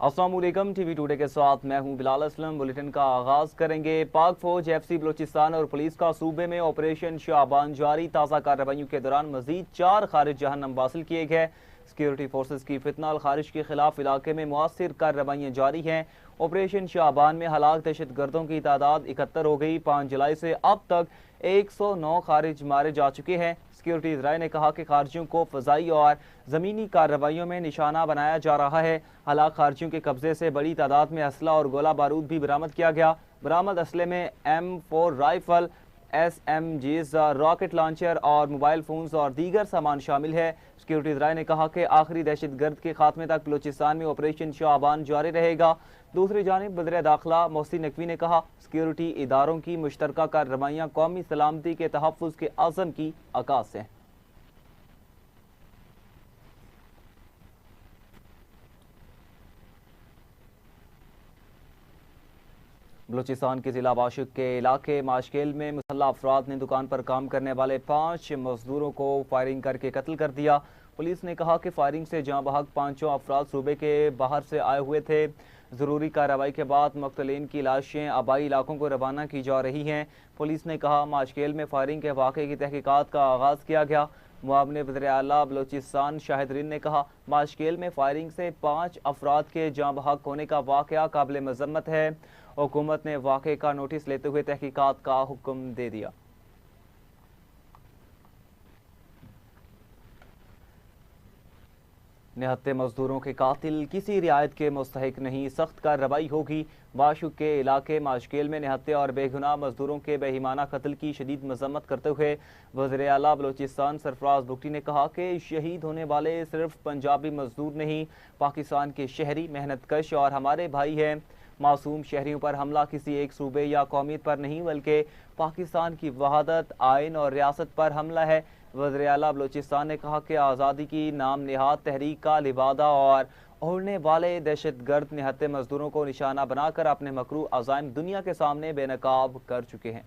अस्सलामुअलैकुम, TV today के साथ मैं हूं बिलाल असलम। बुलेटिन का आगाज करेंगे। पाक फौज, एफसी बलोचिस्तान और पुलिस का सूबे में ऑपरेशन शाबान जारी। ताज़ा कार्रवाइयों के दौरान मजीद 4 खारिज जहन्नम हासिल किए गए। सिक्योरिटी फोर्सेज की फितनाल खारिज के खिलाफ इलाके में मुअस्सिर कार्रवाइयाँ जारी हैं। ऑपरेशन शाबान में हलाक दहशत गर्दों की तादाद 71 हो गई। 5 जुलाई से अब तक 109 खारिज मारे जा चुके हैं। सिक्योरिटी इजराइल ने कहा कि खारिजियों को फजाई और ज़मीनी कार्रवाइयों में निशाना बनाया जा रहा है। हलाक खारिजियों के कब्जे से बड़ी तादाद में असला और गोला बारूद भी बरामद किया गया। बरामद असले में M4 rifle, SMGs, rocket launcher और मोबाइल फोन्स और दीगर सामान शामिल है। सिक्योरिटी इजराइल ने कहा कि आखिरी दहशत गर्द के खात्मे तक बलूचिस्तान में ऑपरेशन शाबान जारी रहेगा। दूसरी जानिब वज़ीर दाखिला मोहसिन नकवी ने कहा, सिक्योरिटी इदारों की मुश्तरका कार्रवाइयाँ कौमी सलामती के तहफ़्फ़ुज़ के अज़म की अक्कास है। बलूचिस्तान के जिला बाशुक के इलाके माशकेल में मुसल्लह अफराद ने दुकान पर काम करने वाले 5 मजदूरों को फायरिंग करके कत्ल कर दिया। पुलिस ने कहा कि फायरिंग से जाँ बहक 5 अफराद सूबे के बाहर से आए हुए थे। ज़रूरी कार्रवाई के बाद मुक़्तलीन की लाशें आबाई इलाकों को रवाना की जा रही हैं। पुलिस ने कहा, माशकेल में फायरिंग के वाक़े की तहकीकात का आगाज़ किया गया। मुआविन वज़ीर आला बलूचिस्तान शाहिदरीन ने कहा, माशकेल में फायरिंग से 5 अफराद के जाँ बहक होने का वाक़या काबिल मज़म्मत है। हुकूमत ने वाक़े का नोटिस लेते हुए तहकीकात का हुक्म दे दिया। निहत्ते मजदूरों के कातिल किसी रियायत के मुस्तहिक नहीं, सख्त कार्रवाई होगी। बाशुक के इलाके माशकेल में निहत्ते और बेगुनाह मजदूरों के बेईमाना कत्ल की शदीद मजम्मत करते हुए वज़ीर आला बलूचिस्तान सरफराज बुगटी ने कहा कि शहीद होने वाले सिर्फ पंजाबी मजदूर नहीं, पाकिस्तान के शहरी मेहनत कश और हमारे भाई हैं। मासूम शहरियों पर हमला किसी एक सूबे या कौमियत पर नहीं, बल्कि पाकिस्तान की वहादत, आइन और रियासत पर हमला है। वज़ीर आला बलूचिस्तान ने कहा कि आज़ादी की नाम निहाद तहरीक का लिबादा और उड़ने वाले दहशत गर्द निहत्ते मजदूरों को निशाना बनाकर अपने मकरू अज़ाइम दुनिया के सामने बेनकाब कर चुके हैं।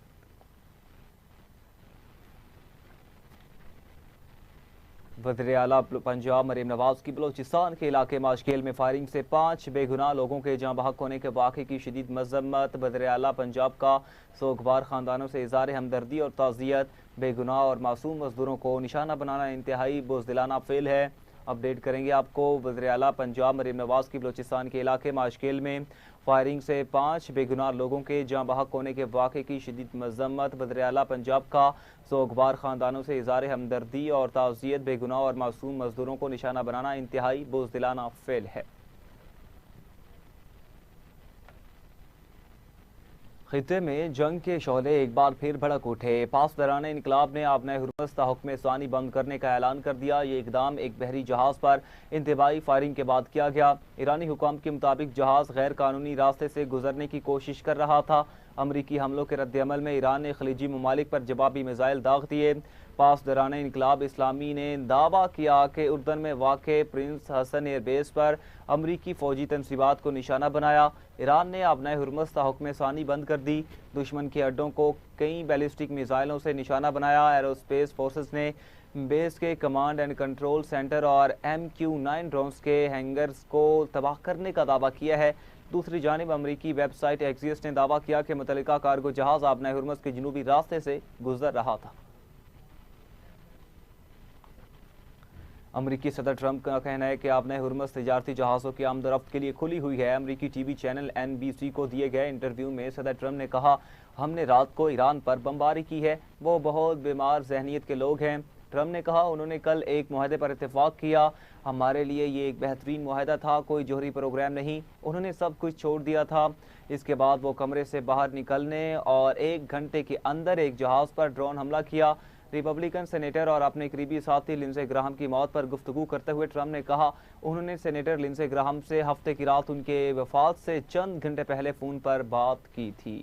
वज़ीर आला पंजाब मरीम नवाज की बलूचिस्तान के इलाके माशकेल में फायरिंग से 5 बेगुनाह लोगों के जाँ बहक होने के वाक़े की शदीद मज़म्मत। वज़ीर आला पंजाब का सोगवार ख़ानदानों से इज़हार हमदर्दी और ताज़ियत। बेगुनाह और मासूम मजदूरों को निशाना बनाना इंतहाई बुज़दिलाना फ़ेल है। अपडेट करेंगे आपको। वज़ीर आला पंजाब मरीम नवाज की बलूचिस्तान के इलाके माशकेल में फायरिंग से 5 बेगुनाह लोगों के जाँ बहक होने के वाक़े की शदीद मज़म्मत। वज़ीर आला पंजाब का सोगवार ख़ानदानों से इज़हार हमदर्दी और ताज़ियत। बेगुनाह और मासूम मजदूरों को निशाना बनाना इंतहाई बुज़दिलाना फ़ेल है। खित्ते में जंग के शोले एक बार फिर भड़क उठे। पासदारान इनकलाब ने आपने हुर्मस हुक्म सानी बंद करने का ऐलान कर दिया। ये इकदाम एक बहरी जहाज़ पर इंतबाही फायरिंग के बाद किया गया। ईरानी हुकाम के मुताबिक जहाज़ गैर कानूनी रास्ते से गुजरने की कोशिश कर रहा था। अमरीकी हमलों के रद्दअमल में ईरान ने खलीजी ममालिक पर जवाबी मिसाइल दाग दिए। पासदारान इनकलाब इस्लामी ने दावा किया कि उर्दन में वाक़ प्रिंस हसन एयरबेस पर अमरीकी फ़ौजी तनसीबात को निशाना बनाया। ईरान ने अपने हुर्मस हुक्म सानी बंद कर दी। दुश्मन के अड्डों को कई बैलिस्टिक मिसाइलों से निशाना बनाया। एरोस्पेस फोर्सेस ने बेस के कमांड एंड कंट्रोल सेंटर और MQ-9 ड्रोन्स के हैंगर्स को तबाह करने का दावा किया है। दूसरी जानिब अमरीकी वेबसाइट एक्सियस ने दावा किया कि मुतल्लिका कार्गो जहाज़ आपने हुर्मस के जनूबी रास्ते से गुजर रहा था। अमरीकी सदर ट्रंप का कहना है कि आपने हुर्मस तिजारती जहाज़ों की आमदरफ्त के लिए खुली हुई है। अमरीकी टीवी चैनल NBC को दिए गए इंटरव्यू में सदर ट्रंप ने कहा, हमने रात को ईरान पर बमबारी की है, वो बहुत बीमार जहनीत के लोग हैं। ट्रंप ने कहा, उन्होंने कल एक मुआहदे पर इत्तेफाक किया, हमारे लिए ये एक बेहतरीन मुआहदा था, कोई जोहरी प्रोग्राम नहीं। उन्होंने सब कुछ छोड़ दिया था। इसके बाद वो कमरे से बाहर निकलने और 1 घंटे के अंदर एक जहाज़ पर ड्रोन हमला किया। रिपब्लिकन सेनेटर और अपने करीबी साथी लिंडसे ग्राहम की मौत पर गुफ्तगू करते हुए ट्रंप ने कहा, उन्होंने सेनेटर लिंडसे ग्राहम से हफ्ते की रात उनके वफात से चंद घंटे पहले फ़ोन पर बात की थी।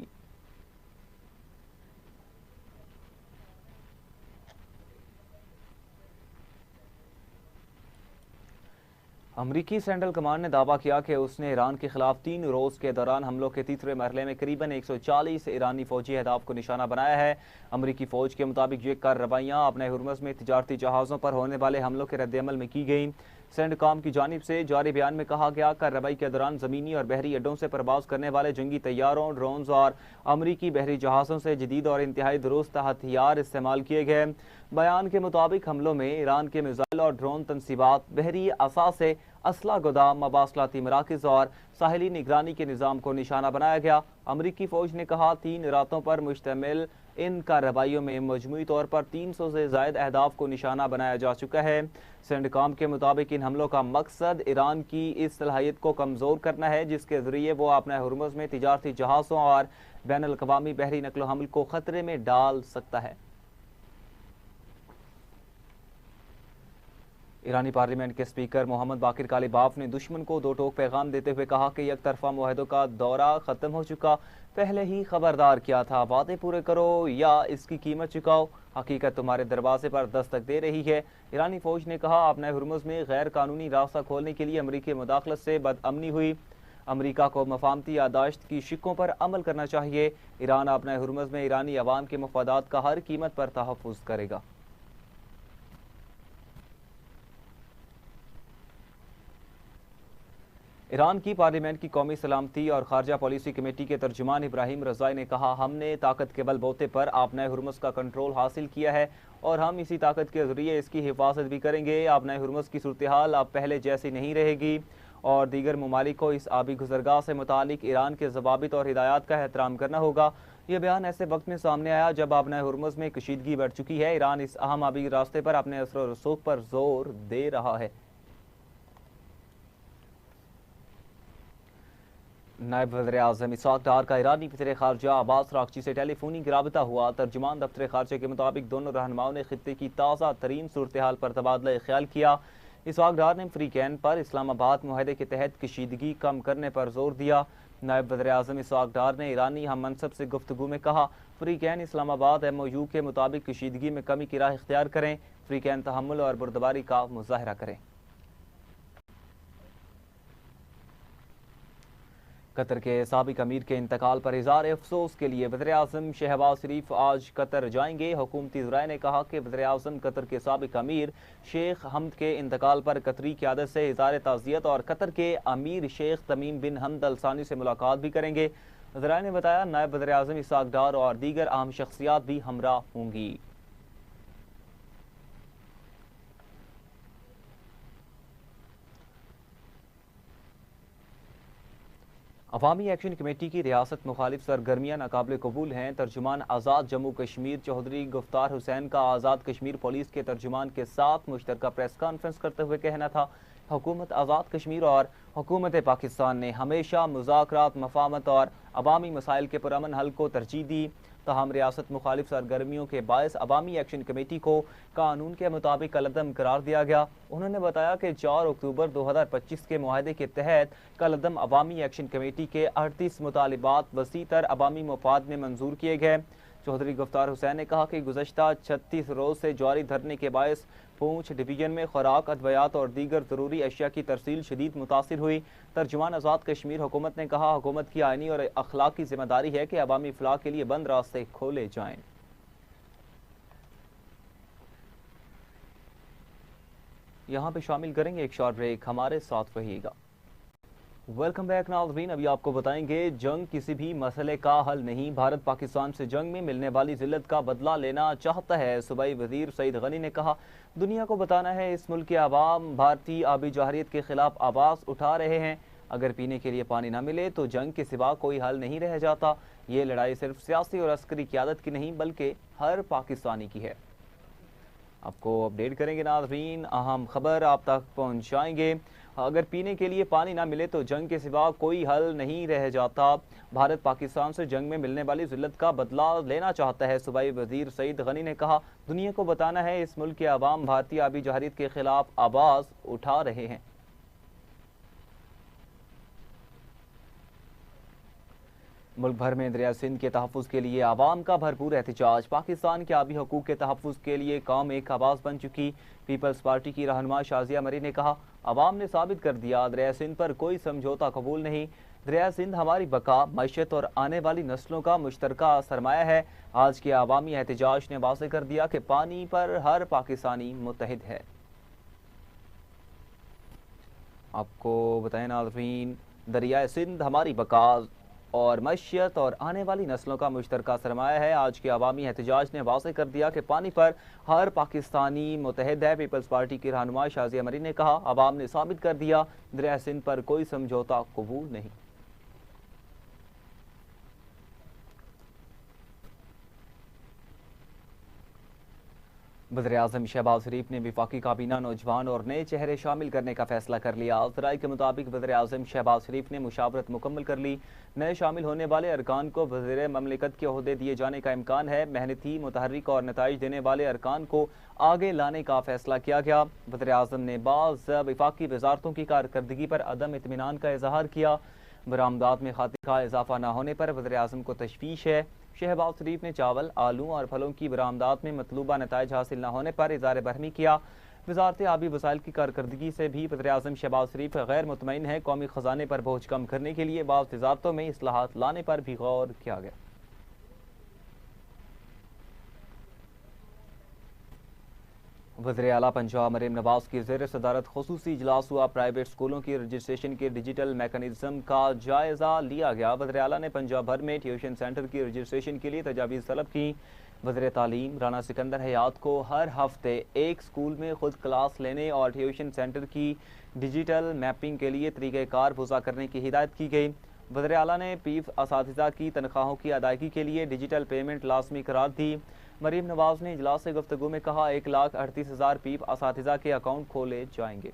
अमरीकी सेंट्रल कमांड ने दावा किया कि उसने ईरान के खिलाफ 3 रोज़ के दौरान हमलों के तीसरे मरहले में करीबन 140 ईरानी फौजी अहदाफ को निशाना बनाया है। अमरीकी फ़ौज के मुताबिक ये कार्रवाइयाँ अपने हुर्मस में तिजारती जहाज़ों पर होने वाले हमलों के रद्दअमल में की गई। सेंडकॉम की जानिब से जारी बयान में कहा गया, कार्रवाई के दौरान ज़मीनी और बहरी अड्डों से परवाज करने वाले जंगी तैयारों, ड्रोन्स और अमरीकी बहरी जहाज़ों से जदीद और इंतहाई दुरुस्त हथियार इस्तेमाल किए गए। बयान के मुताबिक हमलों में ईरान के मिसाइल और ड्रोन तनसीबात, बहरी असासे, असला गोदाम, मवासलाती मराकज़ और साहिली निगरानी के निज़ाम को निशाना बनाया गया। अमरीकी फ़ौज ने कहा, 3 इरादों पर मुश्तमिल इन कार्रवाइयों में मजमूई तौर पर 300 से ज़ायद अहदाफ को निशाना बनाया जा चुका है। सेंडकॉम के मुताबिक इन हमलों का मकसद ईरान की इस सलाहियत को कमज़ोर करना है जिसके ज़रिए वो अपने हुर्मुज़ में तिजारती जहाज़ों और बैनुल-अक़वामी बहरी नकलो हमल को ख़तरे में डाल सकता है। ईरानी पार्लियामेंट के स्पीकर मोहम्मद बाकिर कालिबाफ ने दुश्मन को दो टोक पैगाम देते हुए कहा कि एक तरफा मुआहदों का दौरा ख़त्म हो चुका, पहले ही खबरदार किया था, वादे पूरे करो या इसकी कीमत चुकाओ, हकीकत तुम्हारे दरवाजे पर दस्तक दे रही है। ईरानी फ़ौज ने कहा, अपने हुर्मुज़ में गैर कानूनी रास्ता खोलने के लिए अमरीकी मुदाखलत से बदअमनी हुई, अमरीका को मफाहमती यादाश्त की शिकों पर अमल करना चाहिए। ईरान अपने हुर्मुज़ में ईरानी अवाम के मफादात का हर कीमत पर तहफ़्फ़ुज़ करेगा। ईरान की पार्लियामेंट की कौमी सलामती और खारजा पॉलिसी कमेटी के तर्जुमान इब्राहिम रज़ाई ने कहा, हमने ताकत के बलबूते पर आपने हुर्मुज़ का कंट्रोल हासिल किया है और हम इसी ताकत के ज़रिए इसकी हिफाजत भी करेंगे। आपने हुर्मुज़ की सूरत हाल अब पहले जैसी नहीं रहेगी और दीगर ममालिक को इस आबी गुज़रगाह से मुतालिक ईरान के ज़वाबित और हिदायत का एहतराम करना होगा। यह बयान ऐसे वक्त में सामने आया जब आपने हुर्मुज़ में कशीदगी बढ़ चुकी है। ईरान इस अहम आबी रास्ते पर अपने असर और रसूख पर जोर दे रहा है। नायब वज़ीर-ए-आज़म इसहाक़ डार का ईरानी वज़ीर ख़ारजा अब्बास अराग़ची से टेलीफोनिक राबता हुआ। तर्जुमान दफ्तर ख़ारजा के मुताबिक दोनों रहनुमाओं ने खित्ते की ताज़ा तरीन सूरत हाल पर तबादला ख्याल किया। इसहाक़ डार ने अफ्रीकैन पर इस्लामाबाद मुआहदे के तहत कशीदगी कम करने पर जोर दिया। नायब वज़ीर-ए-आज़म इसहाक़ डार ने ईरानी हम मनसब से गुफ्तगू में कहा, अफ्रीकैन इस्लामाबाद MOU के मुताबिक कशीदगी में कमी की राह इख्तियार करें, अफ्रीकैन तहम्मुल और बुर्दबारी का मुज़ाहरा करें। कतर के साबिक अमीर के इंतकाल पर इज़हार अफसोस के लिए वज़ीर-ए-आज़म शहबाज शरीफ आज कतर जाएंगे। हुकूमती ज़राए ने कहा कि वज़ीर-ए-आज़म कतर के साबिक अमीर शेख हमद के इंतकाल पर कतरी क़यादत से इज़हार ताज़ियत और कतर के अमीर शेख तमीम बिन हमद अल सानी से मुलाकात भी करेंगे। ज़राए ने बताया, नायब वज़ीर-ए-आज़म इसहाक़ डार और दीगर अहम शख्सियात भी हमरा होंगी। अवामी एक्शन कमेटी की रियासत मुखालिफ सरगर्मियाँ नाकाबिल कबूल हैं। तर्जुमान आज़ाद जम्मू कश्मीर चौधरी गुफ्तार हुसैन का आज़ाद कश्मीर पुलिस के तर्जुमान के साथ मुश्तरका प्रेस कॉन्फ्रेंस करते हुए कहना था, हुकूमत आज़ाद कश्मीर और हुकूमत पाकिस्तान ने हमेशा मुज़ाकरात, मफाहमत और अवामी मसाइल के पुरअमन हल को तरजीह दी। तहम रियासत मुखालिफ सरगर्मियों के बायस अवामी एक्शन कमेटी को कानून के मुताबिक कलअदम करार दिया गया। उन्होंने बताया कि 4 अक्टूबर 2025 के मुआहदे के तहत कलअदम अवामी एक्शन कमेटी के 38 मुतालिबात वसीतर अवामी मफाद में मंजूर किए गए। चौधरी गुफ्तार हुसैन ने कहा कि गुज़श्ता 36 रोज़ से जारी धरने के बायस पूंछ डिवीजन में खुराक, अद्वियात और दीगर ज़रूरी अशिया की तरसील शदीद मुतासिर हुई। तर्जुमान आज़ाद कश्मीर हुकूमत ने कहा, हुकूमत की आइनी और अखलाकी जिम्मेदारी है कि अवामी फलाह के लिए बंद रास्ते खोले जाएँ। यहाँ पे शामिल करेंगे एक शॉर्ट ब्रेक, हमारे साथ रहिएगा। वेलकम बैक नाज़रीन, अभी आपको बताएंगे जंग किसी भी मसले का हल नहीं, भारत पाकिस्तान से जंग में मिलने वाली जिल्लत का बदला लेना चाहता है। सूबाई वजीर सईद गनी ने कहा, दुनिया को बताना है इस मुल्क के अवाम भारतीय आबी जहरियत के खिलाफ आवाज़ उठा रहे हैं। अगर पीने के लिए पानी ना मिले तो जंग के सिवा कोई हल नहीं रह जाता। ये लड़ाई सिर्फ सियासी और अस्करी क़यादत की नहीं बल्कि हर पाकिस्तानी की है। आपको अपडेट करेंगे नाज़रीन, अहम खबर आप तक पहुंचाएंगे। अगर पीने के लिए पानी ना मिले तो जंग के सिवा कोई हल नहीं रह जाता। भारत पाकिस्तान से जंग में मिलने वाली जिल्लत का बदला लेना चाहता है। सूबाई वजीर सईद गनी ने कहा, दुनिया को बताना है इस मुल्क के अवाम भारतीय आबी जहरियत के खिलाफ आवाज़ उठा रहे हैं। मुल्क भर में दरिया सिंध के तहफ़्फ़ुज़ के लिए आवाम का भरपूर एहतजाज। पाकिस्तान के आबी हकूक़ के तहफ़्फ़ुज़ के लिए कौम एक आवाज़ बन चुकी। पीपल्स पार्टी की रहनुमा शाज़िया मरी ने कहा, आवाम ने साबित कर दिया दरिया सिंध पर कोई समझौता कबूल नहीं। दरिया सिंध हमारी बका, मैशत और आने वाली नस्लों का मुश्तरका सरमाया है। आज के अवामी एहतजाज ने वाज़ेह कर दिया कि पानी पर हर पाकिस्तानी मुत्तहिद है। आपको बताएं नाज़रीन, दरियाए सिंध हमारी बका और मईशत और आने वाली नस्लों का मुश्तरका सरमाया है। आज के अवामी एहतजाज ने वाज़ेह कर दिया कि पानी पर हर पाकिस्तानी मुतहद है। पीपल्स पार्टी की रहनुमा शाज़िया मरी ने कहा, अवाम ने साबित कर दिया दरियाए सिंध पर कोई समझौता कबूल नहीं। वज़ीर-ए-आज़म शहबाज शरीफ ने वफाकी काबीना नौजवान और नए चेहरे शामिल करने का फैसला कर लिया। ज़राए के मुताबिक वज़ीर-ए-आज़म शहबाज शरीफ ने मुशावरत मुकम्मल कर ली। नए शामिल होने वाले अरकान को वज़ीर ममलिकत के ओहदे दिए जाने का इम्कान है। मेहनती, मुतहर्रिक और नताइज देने वाले अरकान को आगे लाने का फैसला किया गया। वज़ीर-ए-आज़म ने बाज़ वफाकी वजारतों की कारकर्दगी पर अदम इत्मीनान का इजहार किया। बरामदात में खातिर का इजाफा न होने पर वज़ीर-ए-आज़म को तशवीश है। शहबाज शरीफ ने चावल, आलू और फलों की बरामदात में मतलूबा नताइज हासिल न होने पर इज़हार बरहमी किया। वजारत आबी वसाइल की कारकर्दगी से भी वज़ीर-ए-आज़म शहबाज शरीफ गैर मुतमईन है। कौमी ख़जाने पर बोझ कम करने के लिए बाज़ वजारतों में इस्लाहात लाने पर भी गौर किया गया। वज़ीर आला पंजाब मरीम नवाज की ज़ेर सदारत खुसूसी इजलास हुआ। प्राइवेट स्कूलों की रजिस्ट्रेशन के डिजिटल मैकेनिज्म का जायज़ा लिया गया। वज़ीर आला ने पंजाब भर में ट्यूशन सेंटर की रजिस्ट्रेशन के लिए तजावीज़ तलब की। वज़ीर तालीम राना सिकंदर हयात को हर हफ्ते एक स्कूल में खुद क्लास लेने और ट्यूशन सेंटर की डिजिटल मैपिंग के लिए तरीक़ेकार वज़ा करने की हिदायत की गई। वज़ीर आला ने पीफ असातिज़ा की तनख्वाहों की अदायगी के लिए डिजिटल पेमेंट लाजमी करार दी। मरीम नवाज ने इजलास से गुफ्तगू में कहा, 1,38,000 पीफ असातिज़ा के अकाउंट खोले जाएंगे।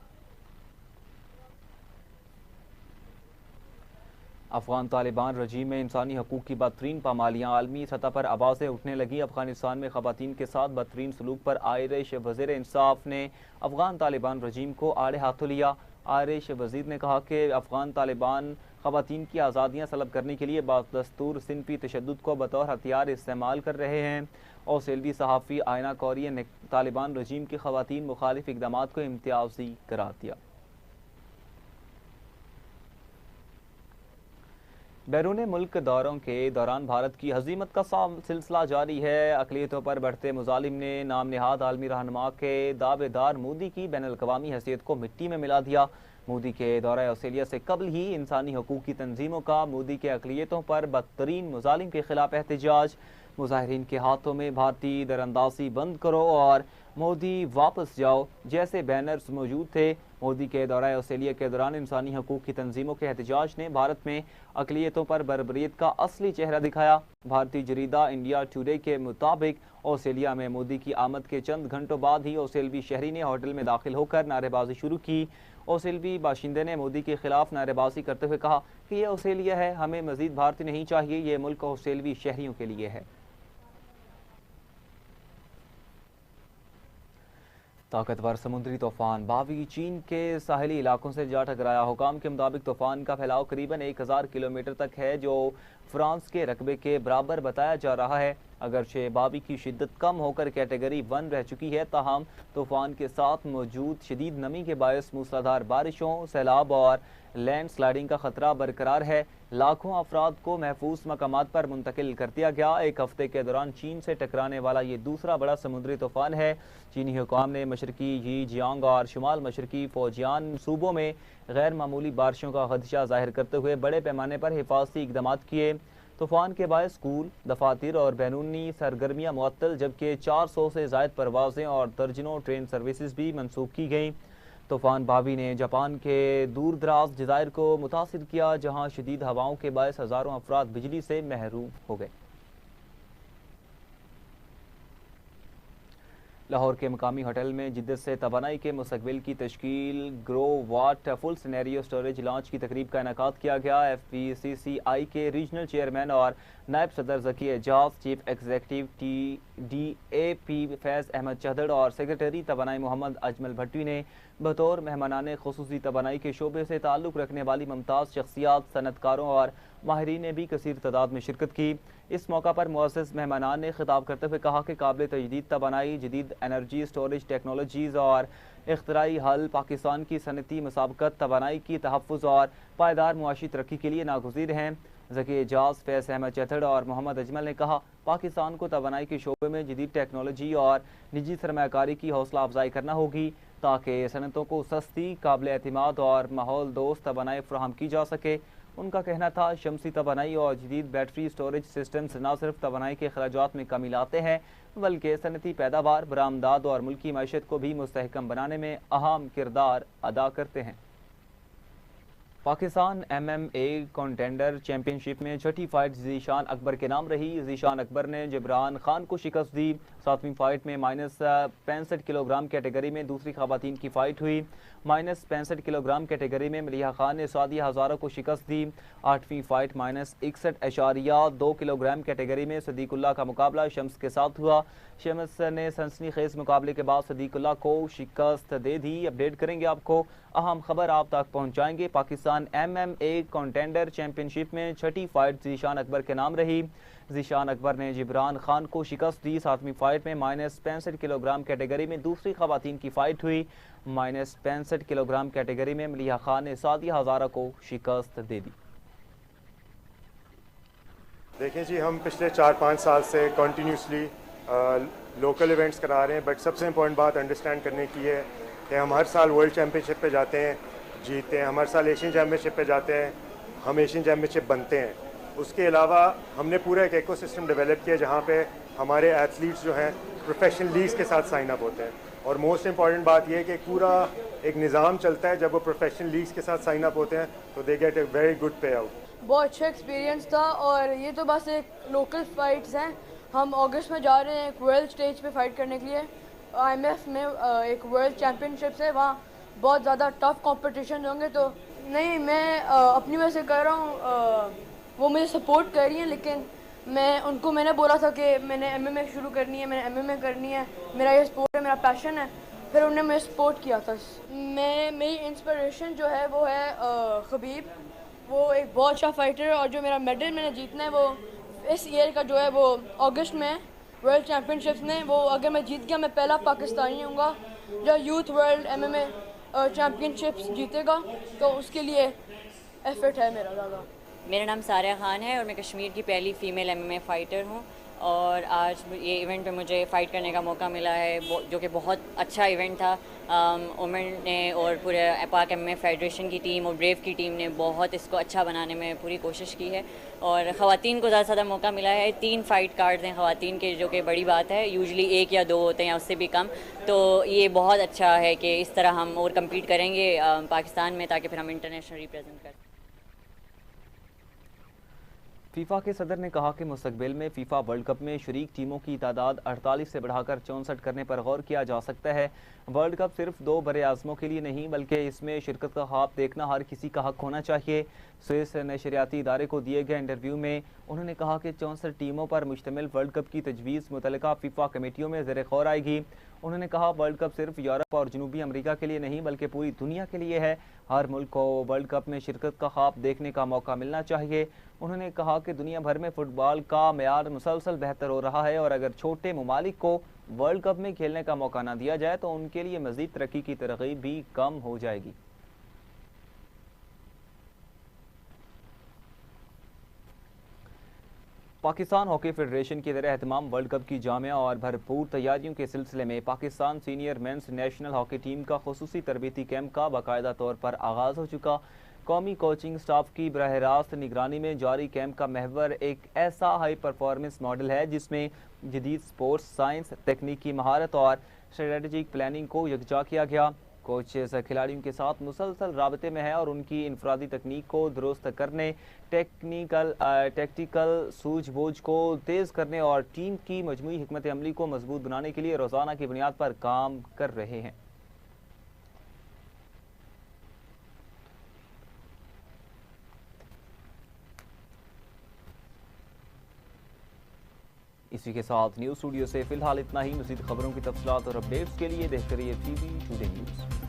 अफगान तालिबान रजीम में इंसानी हकूक़ की बदतरीन पामालियाँ आलमी सतह पर आवाज़ें उठने लगी। अफगानिस्तान में ख़वातीन के साथ बदतरीन सलूक पर आयरिश वज़ीर इंसाफ ने अफगान तालिबान रजीम को आड़े हाथों लिया। आयरिश वज़ीर ने कहा कि अफगान तालिबान ख़वातीन की आज़ादियाँ तलब करने के लिए बादस्तूर सिनफी तशद्दुद को बतौर हथियार इस्तेमाल कर रहे हैं। और सेल्वी सहाफ़ी आयना कौरी ने तालिबान रजीम की ख़वातीन मुखालिफ इक़दाम को इम्तियाज़ी करार दिया। बैरून मुल्क दौरों के दौरान भारत की हजीमत का सिलसिला जारी है। अक़लियतों पर बढ़ते मुजालिम ने नाम निहाद आलमी रहनुमा के दावेदार मोदी की बैन अल-अक़वामी हैसियत को मिट्टी में मिला दिया। मोदी के दौरा ऑस्ट्रेलिया से कबल ही इंसानी हकूक़ की तंजीमों का मोदी के अक़लियतों पर बदतरीन मुजालिम के खिलाफ एहतजाज। मुजाहिरीन के हाथों में भारतीय दरअंदाजी बंद करो और मोदी वापस जाओ जैसे बैनर्स मौजूद थे। मोदी के दौरा ऑस्ट्रेलिया के दौरान इंसानी हकूक़ की तंजीमों के एहतजाज ने भारत में अक़लियतों पर बर्बरियत का असली चेहरा दिखाया। भारतीय जरीदा इंडिया टुडे के मुताबिक ऑस्ट्रेलिया में मोदी की आमद के चंद घंटों बाद ही ऑस्ट्रेलवी शहरी ने होटल में दाखिल होकर नारेबाजी शुरू की। ऑस्ट्रेलवी बाशिंदे ने मोदी के खिलाफ नारेबाजी करते हुए कहा कि यह ऑस्ट्रेलिया है, हमें मजीद भारतीय नहीं चाहिए, ये मुल्क ऑस्ट्रेलवी शहरियों के लिए है। ताकतवर समुद्री तूफान बावी चीन के साहली इलाकों से जा टकराया। हुकाम के मुताबिक तूफान का फैलाव करीबन 1000 किलोमीटर तक है, जो फ्रांस के रकबे के बराबर बताया जा रहा है। अगरचे बावी की शिद्दत कम होकर कैटेगरी 1 रह चुकी है, ताहम तूफान के साथ मौजूद शदीद नमी के बायस मूसलाधार बारिशों, सैलाब और लैंड स्लाइडिंग का खतरा बरकरार है। लाखों अफराद को महफूज मकामात पर मुंतकिल कर दिया गया। एक हफ्ते के दौरान चीन से टकराने वाला ये दूसरा बड़ा समुद्री तूफान है। चीनी हुकाम ने मशरकी ज़ीजियांग और शुमाल मशरकी फौजियान सूबों में गैर मामूली बारिशों का खदशा जाहिर करते हुए बड़े पैमाने पर हिफाजती इकदाम किए। तूफान के बायस स्कूल, दफातर और बैरूनी सरगर्मियाँ मुअत्तल, जबकि 400 से ज़ायद परवाज़ें और दर्जनों ट्रेन सर्विसेज भी मनसूख की गईं। तूफान बावी ने जापान के दूर दराज जज़ायर को मुतासिर किया, जहाँ शदीद हवाओं के बायस हज़ारों अफराद बिजली से महरूम हो गए। लाहौर के मकामी होटल में जिद्दत से तवानाई के मुस्तक़बिल की तश्कील ग्रो वाट फुल सिनेरियो स्टोरेज लॉन्च की तकरीब का इनेकाद किया गया। FPCCI के रीजनल चेयरमैन और नायब सदर Zaki Ejaz, chief executive TDAP Faiz Ahmed Chahdar और सेक्रेटरी तवानाई मोहम्मद अजमल भट्टी ने बतौर मेहमानान खुसूसी तवानाई के शोबे से ताल्लुक़ रखने वाली मुमताज़ शख्सियात, सनतकारों और माहिरीन ने भी कसीर तादाद में शिरकत की। इस मौका पर मुअज़्ज़ज़ मेहमानान ने खिताब करते हुए कहा कि काबिल तजदीद तवानाई, जदीद एनर्जी स्टोरेज टेक्नोलॉजीज़ और इख्तराई हल पाकिस्तान की सनती मुसाबकत, तवानाई की तहफ़्फ़ुज़ और पायदार मुआशी तरक्की के लिए नागुज़ीर हैं। ज़की एजाज, फैज़ अहमद चहदड़ और मोहम्मद अजमल ने कहा, पाकिस्तान को तवानाई के शोबे में जदीद टेक्नोलॉजी और निजी सरमायाकारी की हौसला अफजाई करना होगी। ताकि सनतों को सस्ती, काबिल एतमाद और माहौल दोस्त तवानाई फराहम की जा सके। उनका कहना था शमसी तवानाई और जदीद बैटरी स्टोरेज सिस्टम्स न सिर्फ तवानाई के अखराजात में कमी लाते हैं बल्कि सनती पैदावार, बरामदाद और मुल्की मैशत को भी मुस्तहकम बनाने में अहम किरदार अदा करते हैं। पाकिस्तान MMA कंटेंडर चैंपियनशिप में छठी फाइट ज़ीशान अकबर के नाम रही। ज़ीशान अकबर ने जिब्रान खान को शिकस्त दी। 7वीं फाइट में -65 किलोग्राम कैटेगरी में दूसरी खवातीन की फाइट हुई। -65 किलोग्राम कैटेगरी में मलिहा खान ने सादिया हज़ारा को शिकस्त दी। 8वीं फाइट -61.2 किलोग्राम कैटेगरी में सदीकुल्ला का मुकाबला शम्स के साथ हुआ। शम्स ने सनसनीखेज मुकाबले के बाद सदीकुल्ला को शिकस्त दे दी। अपडेट करेंगे आपको, अहम खबर आप तक पहुंचाएंगे। पाकिस्तान MMA कंटेंडर चैंपियनशिप में छठी फाइट ज़ीशान अकबर के नाम रही। ज़ीशान अकबर ने जिब्रान खान को शिकस्त दी। 7वीं फाइट में -65 किलोग्राम कैटेगरी में दूसरी खवातीन की फाइट हुई। -65 किलोग्राम कैटेगरी में मलिहा खान ने सादिया हज़ारा को शिकस्त दे दी। देखें जी, हम पिछले 4-5 साल से कंटिन्यूसली लोकल इवेंट्स करा रहे हैं, बट सबसे इम्पोर्टेंट बात अंडरस्टैंड करने की है कि हम हर साल वर्ल्ड चैम्पियनशिप पे जाते हैं, जीतते हैं। हम हर साल एशियन चैम्पियनशिप पे जाते हैं, हम एशियन चैम्पियनशिप बनते हैं। उसके अलावा हमने पूरा एक इकोसिस्टम डेवलप किया जहाँ पे हमारे एथलीट्स जो हैं प्रोफेशनल लीग्स के साथ साइन अप होते हैं। और मोस्ट इम्पॉर्टेंट बात यह है कि पूरा एक निज़ाम चलता है। जब वो प्रोफेशनल लीग्स के साथ साइन अप होते हैं तो they get a very good पे आउट। बहुत अच्छा एक्सपीरियंस था और ये तो बस एक लोकल फाइट्स हैं। हम अगस्त में जा रहे हैं एक वर्ल्ड स्टेज पे फाइट करने के लिए। IMF में एक वर्ल्ड चैम्पियनशिप्स है, वहाँ बहुत ज़्यादा टफ कंपटीशन होंगे। तो नहीं, मैं अपनी वजह से कर रहा हूँ, वो मुझे सपोर्ट कर रही हैं, लेकिन मैंने बोला था कि मैंने MMA शुरू करनी है, मैंने MMA करनी है, मेरा ये स्पोर्ट है, मेरा पैशन है। फिर उन्होंने मुझे सपोर्ट किया था। मेरी इंस्पिरेशन जो है वो है खबीब। वो एक बहुत अच्छा फाइटर है और जो मेरा मेडल मैंने जीतना है वो इस ईयर का जो है वो अगस्त में वर्ल्ड चैम्पियनशिप्स में, वो अगर मैं जीत गया मैं पहला पाकिस्तानी हूँगा जो यूथ वर्ल्ड MMA चैम्पियनशिप्स जीतेगा। तो उसके लिए एफर्ट है मेरा ज़्यादा। मेरा नाम सारिया खान है और मैं कश्मीर की पहली फ़ीमेल MMA फ़ाइटर हूँ और आज ये इवेंट पे मुझे फ़ाइट करने का मौका मिला है, जो कि बहुत अच्छा इवेंट था। उमर ने और पूरे पाक MMA फेडरेशन की टीम और ब्रेव की टीम ने बहुत इसको अच्छा बनाने में पूरी कोशिश की है और ख़वातीन को ज़्यादा से ज़्यादा मौका मिला है। 3 फ़ाइट कार्ड्स हैं ख़वातीन के, जो कि बड़ी बात है। यूजुअली 1 या 2 होते हैं या उससे भी कम। तो ये बहुत अच्छा है कि इस तरह हम और कम्पीट करेंगे पाकिस्तान में, ताकि फिर हम इंटरनेशनल रिप्रेजेंट करें। फीफा के सदर ने कहा कि मुस्तकबिल में फीफा वर्ल्ड कप में शरीक टीमों की तादाद 48 से बढ़ाकर 64 करने पर गौर किया जा सकता है। वर्ल्ड कप सिर्फ 2 बड़े आज़मों के लिए नहीं बल्कि इसमें शिरकत का ख्वाब देखना हर किसी का हक होना चाहिए। स्विस नशरियाती इदारे को दिए गए इंटरव्यू में उन्होंने कहा कि 64 टीमों पर मुश्तमिल वर्ल्ड कप की तजवीज़ मुतल्लिका फीफा कमेटियों में ज़ेर गौर आएगी। उन्होंने कहा वर्ल्ड कप सिर्फ यूरोप और जनूबी अमेरिका के लिए नहीं बल्कि पूरी दुनिया के लिए है। हर मुल्क को वर्ल्ड कप में शिरकत का ख्वाब देखने का मौका मिलना चाहिए। उन्होंने कहा कि दुनिया भर में फ़ुटबॉल का मेयार मुसलसल बेहतर हो रहा है और अगर छोटे ममालिक को वर्ल्ड कप में खेलने का मौका ना दिया जाए तो उनके लिए मज़ीद तरक्की की तरगीब भी कम हो जाएगी। पाकिस्तान हॉकी फेडरेशन के ज़रिए एहतमाम वर्ल्ड कप की जामिया और भरपूर तैयारियों के सिलसिले में Pakistan senior mains national hockey team का खुसूसी तरबीती कैंप का बाकायदा तौर पर आगाज़ हो चुका। कौमी कोचिंग स्टाफ की बराह रास्त निगरानी में जारी कैंप का महवर एक ऐसा हाई परफॉर्मेंस मॉडल है जिसमें जदीद स्पोर्ट्स साइंस, तकनीकी महारत और स्ट्रेटजिक प्लानिंग को यकजा किया गया। कोचेस खिलाड़ियों के साथ मुसलसल राबते में है और उनकी इनफरादी तकनीक को दुरुस्त करने, टैक्टिकल सूझबूझ को तेज़ करने और टीम की मजमूई हिकमत अमली को मजबूत बनाने के लिए रोज़ाना की बुनियाद पर काम कर रहे हैं। इसी के साथ न्यूज़ स्टूडियो से फिलहाल इतना ही। मज़ीद खबरों की तफसीलात और अपडेट्स के लिए देखते रहिए TV टुडे न्यूज़।